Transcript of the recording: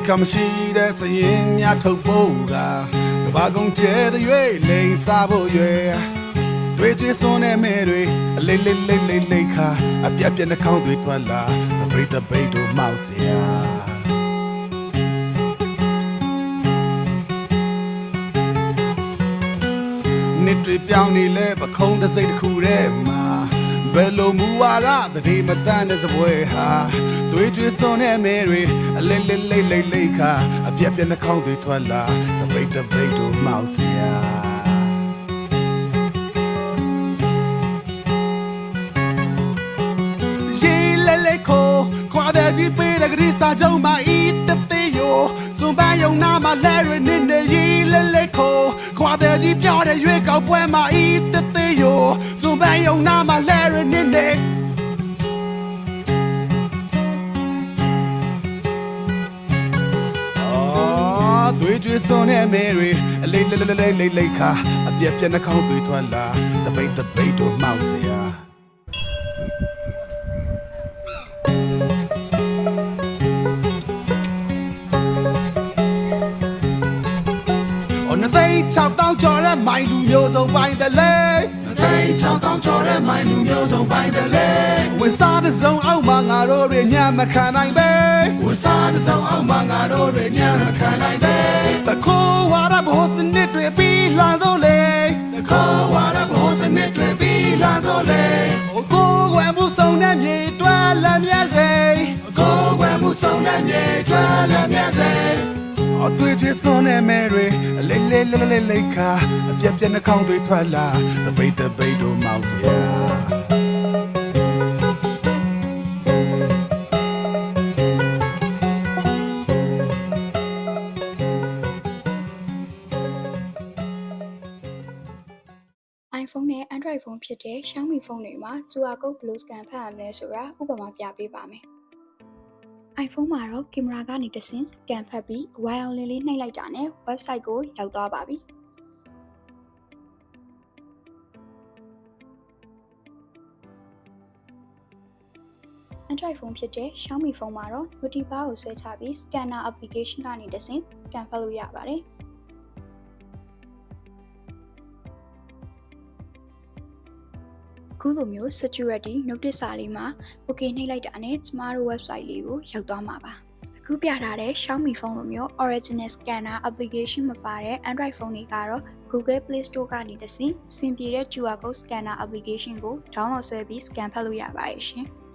ခမရှိတဲ့စရင်များထုတ်ဖို့ကဘာကုန်ကျဲတဲ့ရွေးလိန်စားဖို့ရွယ်တွေ့ကြစွန်းတဲ့မဲတွေအလေးလေးလေးလေးလေးခါအပြက်ပြက်နှာခေါင်းတွေထွက်လာတပိတ်တပိတ်တို့မောက်เสียနှစ်တွေပြောင်းနေလဲပခုံးတစ်စိတ်တစ်ခုတည်းမှာဘယ်လိုမူဝါဒတတိမတန်တဲ့စပွဲဟာတွေ့ကြစွန်းတဲ့မဲတွေအလေးလေးလေးလေးလေးခါအပြက်ပြက်နှာခေါင်းတွေထွက်လာတပိတ်တပိတ်တို့မောက်เสียခွာတဲ့ကြီးပေးတဲ့ကလေးစာချုပ်မှာဤတသေးရောစွန်ပန်းယုံနာမှာလဲရနေနေရီလဲလဲခိုခွာတဲ့ကြီးပြောတဲ့ရွေးကောက်ပွဲမှာဤတသေးရောစွန်ပန်းယုံနာမှာလဲရနေနေတွေ့ကြစွန်းတဲ့မဲတွေအလေးလေးလေးလေးလေးခါအပြက်ပြက်နှာခေါင်းတွေထွက်လာတပိတ်တပိတ်တို့မောက်เสีย6တောင်းကျော်တဲ့မိုင်လူမျိုးစုံပိုင်းတယ်လေ6တောင်းကျော်တဲ့မိုင်လူမျိုးစုံပိုင်းတယ်လေဝေစားတဲ့စုံအောက်မှာငါတို့တွေညံ့မခံနိုင်ပဲဝေစားတဲ့စုံအောက်မှာငါတို့တွေညံ့မခံနိုင်ပဲတခိုးဝါရဘိုးစနစ်တွေပြီးလာစိုးလေတခိုးဝါရဘိုးစနစ်တွေပြီးလာစိုးလေကိုယ်ွယ်မှုဆုံးတဲ့မြေတွားလမ်းမြဲစေကိုယ်ွယ်မှုဆုံးတဲ့မြေတွားလမ်းမြဲစေအတွေ့အကြုံစွန်းနေမဲတွေအလေးလေးလေးလေးလေးခါအပြက်ပြက်နှာခေါင်းတွေထွက်လာတပိတ်တပိတ်တို့မောက်เสียiPhone နဲ့ Android phone ဖြစ်တဲ့ Xiaomi phone တွေမှာ QR code ဘယ်လို scan ဖတ်ရမလဲဆိုတာဥပမာပြပေးပါမယ်iPhone မှာတော့ကင်မရာကနေတဆင့် scan ဖတ်ပြီး wire လေးနှိပ်လိုက်တာနဲ့ website ကိုရောက်သွားပါပြီ။ Android phone ဖြစ်တဲ့ Xiaomi phone မှာတော့ Notibar ကိုဆွဲချပြီး scanner application ကနေတဆင့် scan ဖတ်လို့ရပါတယ်။ခုလိုမျိုး security notice စာလေးမှာ okay နှိပ်လိုက်တာနဲ့ကျမတို့ website လေးကိုရောက်သွားမှာပါအခုပြထားတဲ့ Xiaomi phone လိုမျိုး original scanner application မပါတဲ့ Android phone တွေကတော့ Google Play Store ကနေတဆင့်အဆင်ပြေတဲ့ QR code scanner application ကို download ဆွဲပြီး scan ဖတ်လို့ရပါတယ်ရှင်။